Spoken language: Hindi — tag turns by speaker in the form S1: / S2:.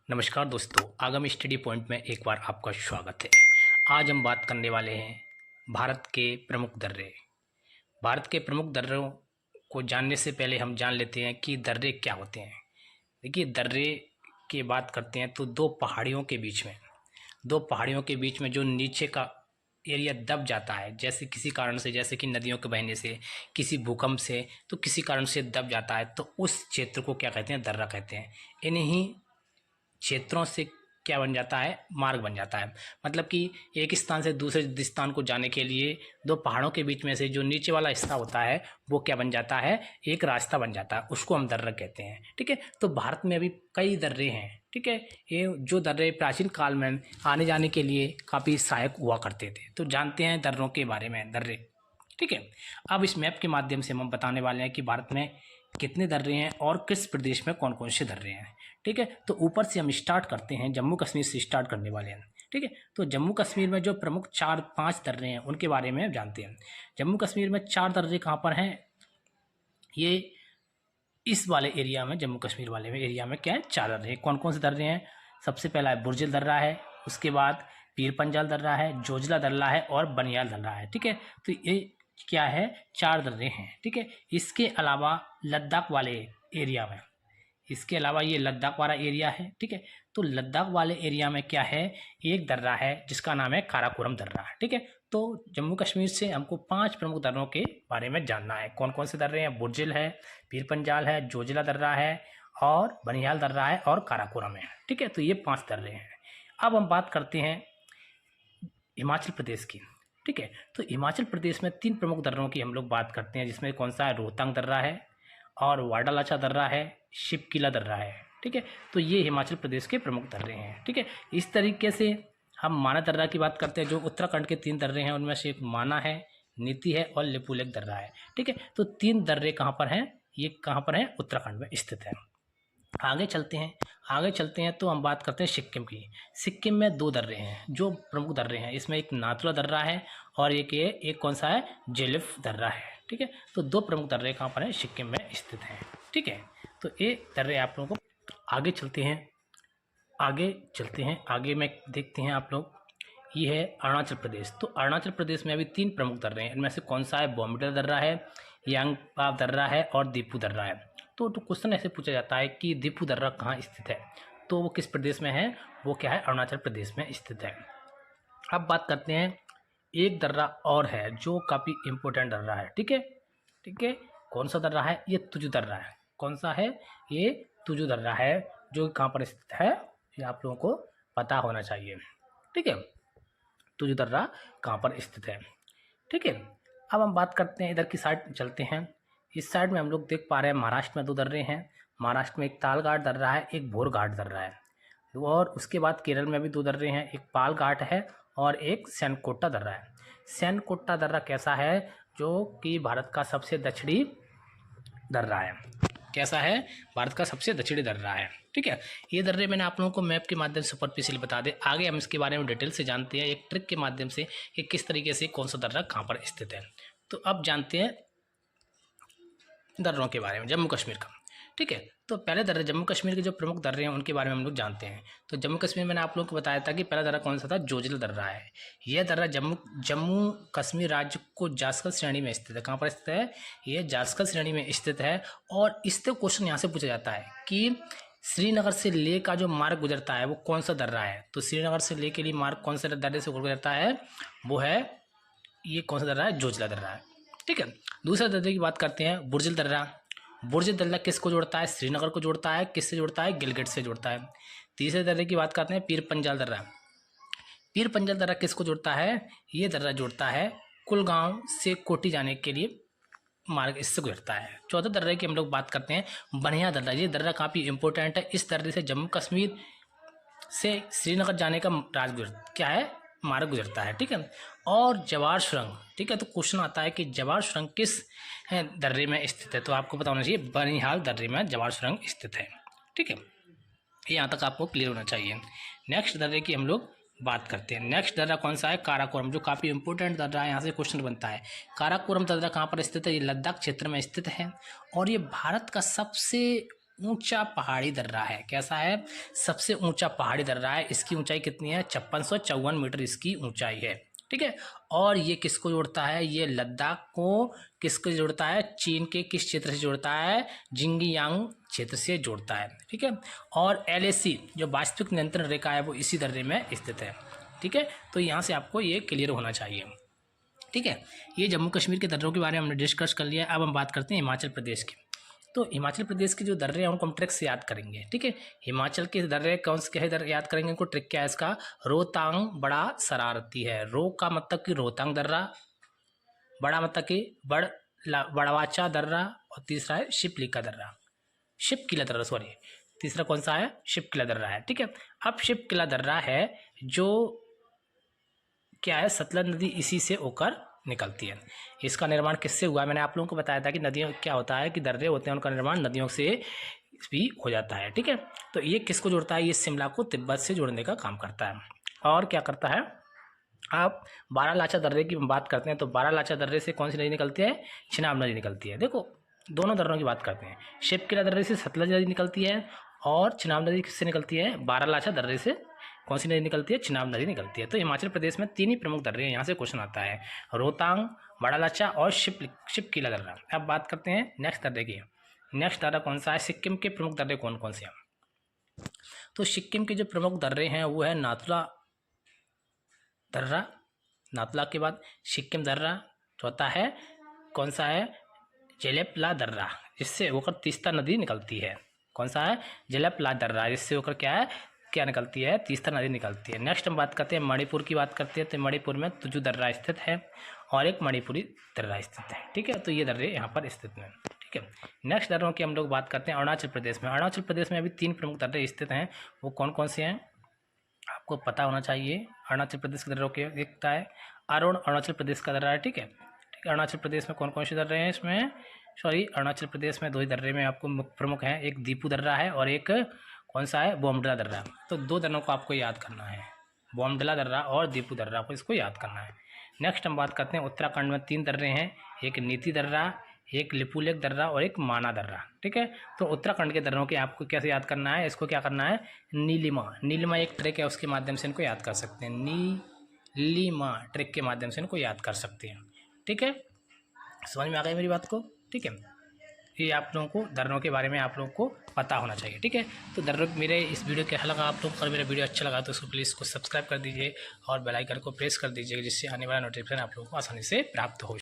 S1: नमस्कार दोस्तों, आगामी स्टडी पॉइंट में एक बार आपका स्वागत है। आज हम बात करने वाले हैं भारत के प्रमुख दर्रे। भारत के प्रमुख दर्रों को जानने से पहले हम जान लेते हैं कि दर्रे क्या होते हैं। देखिए, दर्रे की बात करते हैं तो दो पहाड़ियों के बीच में जो नीचे का एरिया दब जाता है, जैसे किसी कारण से, जैसे कि नदियों के बहने से, किसी भूकंप से, तो किसी कारण से दब जाता है, तो उस क्षेत्र को क्या कहते हैं? दर्रा कहते हैं। इन्हीं क्षेत्रों से क्या बन जाता है? मार्ग बन जाता है। मतलब कि एक स्थान से दूसरे स्थान को जाने के लिए दो पहाड़ों के बीच में से जो नीचे वाला हिस्सा होता है वो क्या बन जाता है? एक रास्ता बन जाता है, उसको हम दर्रा कहते हैं। ठीक है, तो भारत में अभी कई दर्रे हैं। ठीक है, ये जो दर्रे प्राचीन काल में आने जाने के लिए काफ़ी सहायक हुआ करते थे। तो जानते हैं दर्रों के बारे में, दर्रे। ठीक है, अब इस मैप के माध्यम से हम बताने वाले हैं कि भारत में कितने दर्रे हैं और किस प्रदेश में कौन कौन से दर्रे हैं। ठीक है, तो ऊपर से हम स्टार्ट करते हैं, जम्मू कश्मीर से स्टार्ट करने वाले हैं। ठीक है, तो जम्मू कश्मीर में जो प्रमुख 4-5 दर्रे हैं उनके बारे में जानते हैं। जम्मू कश्मीर में 4 दर्रे कहाँ पर हैं? ये इस वाले एरिया में, जम्मू कश्मीर वाले में एरिया में क्या है? 4 दर्रे हैं। कौन कौन से दर्रे हैं? सबसे पहला है बुर्जिल दर्रा है, उसके बाद पीर पंजाल दर्रा है, जोजिला दर्रा है और बनियाल दर्रा है। ठीक है, तो ये क्या है? 4 दर्रे हैं। ठीक है, इसके अलावा लद्दाख वाले एरिया में, इसके अलावा ये लद्दाख वाला एरिया है। ठीक है, तो लद्दाख वाले एरिया में क्या है? एक दर्रा है जिसका नाम है काराकोरम दर्रा। ठीक है, तो जम्मू कश्मीर से हमको 5 प्रमुख दर्रों के बारे में जानना है। कौन कौन से दर्रे हैं? बुर्जिल है, पीर पंजाल है, जोजिला दर्रा है और बनिहाल दर्रा है और काराकोरम है। ठीक है, तो ये 5 दर्रे हैं। अब हम बात करते हैं हिमाचल प्रदेश की। ठीक है, तो हिमाचल प्रदेश में 3 प्रमुख दर्रों की हम लोग बात करते हैं, जिसमें कौन सा है? रोहतांग दर्रा है और वाडालाचा दर्रा है, शिव किला दर्रा है। ठीक है, तो ये हिमाचल प्रदेश के प्रमुख दर्रे हैं। ठीक है, इस तरीके से हम माना दर्रा की बात करते हैं। जो उत्तराखंड के 3 दर्रे हैं उनमें से एक माना है, नीति है और लिपुलेख दर्रा है। ठीक है, तो 3 दर्रे कहाँ पर हैं? ये कहाँ पर हैं? उत्तराखंड में स्थित है। आगे चलते हैं तो हम बात करते हैं सिक्किम की। सिक्किम में 2 दर्रे हैं जो प्रमुख दर्रे हैं। इसमें एक नाथुला दर्रा है और एक कौन सा है? जेलिफ दर्रा है। ठीक है, तो 2 प्रमुख दर्रे कहाँ पर हैं? सिक्किम में स्थित हैं। ठीक है, तो ये दर्रे आप लोगों को। आगे चलते हैं आगे में देखते हैं आप लोग। ये है अरुणाचल प्रदेश। तो अरुणाचल प्रदेश में अभी 3 प्रमुख दर्रे हैं। इनमें से कौन सा है? बोमडिला दर्रा है, यांगपा दर्रा है और दीपू दर्रा है। तो क्वेश्चन ऐसे पूछा जाता है कि दीपू दर्रा कहाँ स्थित है, तो वो किस प्रदेश में है? वो क्या है? अरुणाचल प्रदेश में स्थित है। अब बात करते हैं, एक दर्रा और है जो काफ़ी इम्पोर्टेंट दर्रा है। ठीक है, कौन सा दर्रा है? ये तुजू दर्रा है। कौन सा है? ये तुजू दर्रा है, जो कहाँ पर स्थित है ये आप लोगों को पता होना चाहिए। ठीक है, तुजू दर्रा कहाँ पर स्थित है। ठीक है, अब हम बात करते हैं, इधर की साइड चलते हैं। इस साइड में हम लोग देख पा रहे हैं महाराष्ट्र में 2 दर्रे हैं। महाराष्ट्र में एक तालघाट दर्रा है, एक भोर घाट दर्रा है। और उसके बाद केरल में भी 2 दर्रे हैं, एक पाल घाट है और एक सैनकोटा दर्रा है। सैनकोटा दर्रा कैसा है? जो कि भारत का सबसे दक्षिणी दर्रा है। कैसा है? भारत का सबसे दक्षिणी दर्रा है। ठीक है, ये दर्रे मैंने आप लोगों को मैप के माध्यम से सुपरफिशियली बता दे। आगे हम इसके बारे में डिटेल से जानते हैं एक ट्रिक के माध्यम से कि किस तरीके से कौन सा दर्रा कहाँ पर स्थित है। तो अब जानते हैं दर्रों के बारे में, जम्मू कश्मीर का। ठीक है, तो पहले दर्रे, जम्मू कश्मीर के जो प्रमुख दर्रे हैं उनके बारे में हम लोग जानते हैं। तो जम्मू कश्मीर मैंने आप लोगों को बताया था कि पहला दर्रा कौन सा था? जोजिला दर्रा है। यह दर्रा जम्मू कश्मीर राज्य को जास्कर श्रेणी में स्थित है। कहाँ पर स्थित है? ये जास्कर श्रेणी में स्थित है। और इससे क्वेश्चन यहाँ से पूछा जाता है कि श्रीनगर से ले का जो मार्ग गुजरता है वो कौन सा दर्रा है? तो श्रीनगर से ले के लिए मार्ग कौन सा दर्रे से गुजरता है? वो है, ये कौन सा दर्रा है? जोजिला दर्रा है। ठीक है, दूसरे दर्रे की बात करते हैं, बुर्जिल दर्रा। बुर्जिल दर्रा किसको जोड़ता है? श्रीनगर को जोड़ता है। किससे जोड़ता है? गिलगित से जोड़ता है। तीसरे दर्रे की बात करते हैं, पीर पंजाल दर्रा। पीर पंजाल दर्रा किसको जोड़ता है? ये दर्रा जोड़ता है कुलगांव से कोटी जाने के लिए मार्ग इससे गुजरता है। चौथे दर्रे की हम लोग बात करते हैं, बनिया दर्रा। ये दर्रा काफ़ी इंपॉर्टेंट है। इस दर्रे से जम्मू कश्मीर से श्रीनगर जाने का क्या है? मार्ग गुजरता है। ठीक है, और जवार सुरंग। ठीक है, तो क्वेश्चन आता है कि जवार सुरंग किस दर्रे में स्थित है? तो आपको पता होना चाहिए बनिहाल दर्रे में जवार सुरंग स्थित है। ठीक है, यहाँ तक आपको क्लियर होना चाहिए। नेक्स्ट दर्रे की हम लोग बात करते हैं। नेक्स्ट दर्रा कौन सा है? काराकोरम, जो काफ़ी इंपॉर्टेंट दर्रा है। यहाँ से क्वेश्चन बनता है, काराकोरम दर्रा कहाँ पर स्थित है? ये लद्दाख क्षेत्र में स्थित है और ये भारत का सबसे ऊंचा पहाड़ी दर्रा है। कैसा है? सबसे ऊंचा पहाड़ी दर्रा है। इसकी ऊंचाई कितनी है? 5654 मीटर इसकी ऊंचाई है। ठीक है। और ये किसको जोड़ता है? ये लद्दाख को किसको जोड़ता है? चीन के किस क्षेत्र से जोड़ता है? जिंगजियांग क्षेत्र से जोड़ता है। ठीक है। और LAC जो वास्तविक नियंत्रण रेखा है वो इसी दर्रे में स्थित है। ठीक है। तो यहाँ से आपको ये क्लियर होना चाहिए। ठीक है। ये जम्मू कश्मीर के दर्रों के बारे में हमने डिस्कस कर लिया। अब हम बात करते हैं हिमाचल प्रदेश की। तो हिमाचल प्रदेश के जो दर्रे हैं उनको हम ट्रिक से याद करेंगे। ठीक है। हिमाचल के दर्रे कौन से क्या दर्रे याद करेंगे? उनको ट्रिक क्या है इसका? रोहतांग बड़ा शरारती है। रो का मतलब कि रोहतांग दर्रा, बड़ा मतलब कि बड़वाचा दर्रा, और तीसरा है शिपलिका दर्रा, शिपकिला दर्रा, सॉरी। तीसरा कौन सा है? शिपकिला दर्रा है। ठीक है। अब शिपकिला दर्रा है जो क्या है? सतलज नदी इसी से होकर निकलती है। इसका निर्माण किससे हुआ? मैंने आप लोगों को बताया था कि नदियों क्या होता है कि दर्रे होते हैं उनका निर्माण नदियों से भी हो जाता है। ठीक है। तो ये किसको जोड़ता है? ये शिमला को तिब्बत से जोड़ने का काम करता है। और क्या करता है? आप बारालाचा दर्रे की बात करते हैं तो बारालाचा दर्रे से कौन सी नदी निकलती है? चिनाब नदी निकलती है। देखो दोनों दर्रों की बात करते हैं। शिपकिला दर्रे से सतलज नदी निकलती है और चिनाब नदी किससे निकलती है? बारालाचा दर्रे से कौन सी नदी निकलती है? चिनाब नदी निकलती है। तो हिमाचल प्रदेश में 3 ही प्रमुख दर्रे हैं। यहाँ से क्वेश्चन आता है, रोहतांग, बारालाचा और शिपकिला दर्रा। अब बात करते हैं नेक्स्ट दर्रे की। नेक्स्ट दर्रा कौन सा है? सिक्किम के प्रमुख दर्रे कौन कौन से हैं? तो सिक्किम के जो प्रमुख दर्रे हैं वो है नाथुला दर्रा, नाथुला के बाद सिक्किम दर्रा, चौथा है कौन सा है? जेलेपला दर्रा, जिससे होकर तीस्ता नदी निकलती है। कौन सा है? जेलेपला दर्रा, जिससे होकर क्या निकलती है? तीस्ता नदी निकलती है। नेक्स्ट हम बात करते हैं मणिपुर की बात करते हैं। तो मणिपुर में तुजु दर्रा स्थित है और एक मणिपुरी दर्रा स्थित है। ठीक है। तो ये दर्रे यहाँ पर स्थित हैं। ठीक है। नेक्स्ट दर्रों की हम लोग बात करते हैं अरुणाचल प्रदेश में। अरुणाचल प्रदेश में अभी 3 प्रमुख दर्रे स्थित हैं। वो कौन कौन से हैं आपको पता होना चाहिए। अरुणाचल प्रदेश के दर्रों के एकता है अरुणाचल प्रदेश का दर्रा है। ठीक है। ठीक है। अरुणाचल प्रदेश में कौन कौन से दर्रे हैं? इसमें अरुणाचल प्रदेश में 2 ही दर्रे में आपको प्रमुख हैं। एक दीपू दर्रा है और एक कौन सा है? बोमडिला दर्रा। तो 2 दर्रों को आपको याद करना है, बोमडिला दर्रा और दीपू दर्रा को, इसको याद करना है। नेक्स्ट हम बात करते हैं उत्तराखंड में 3 दर्रे हैं, एक नीति दर्रा, एक लिपुलेख दर्रा और एक माना दर्रा। ठीक है। तो उत्तराखंड के दर्रों के आपको कैसे याद करना है? इसको क्या करना है? नीलिमा एक ट्रिक है, उसके माध्यम से इनको याद कर सकते हैं। नीलिमा ट्रिक के माध्यम से इनको याद कर सकते हैं। ठीक है। समझ में आ गई मेरी बात को? ठीक है। ये आप लोगों को दर्रों के बारे में आप लोगों को पता होना चाहिए। ठीक है। तो दर्रों मेरे इस वीडियो कैसा लगा आप लोग? अगर मेरा वीडियो अच्छा लगा तो उसको प्लीज़ को सब्सक्राइब कर दीजिए और बेल आइकन को प्रेस कर दीजिए, जिससे आने वाला नोटिफिकेशन आप लोगों को आसानी से प्राप्त हो।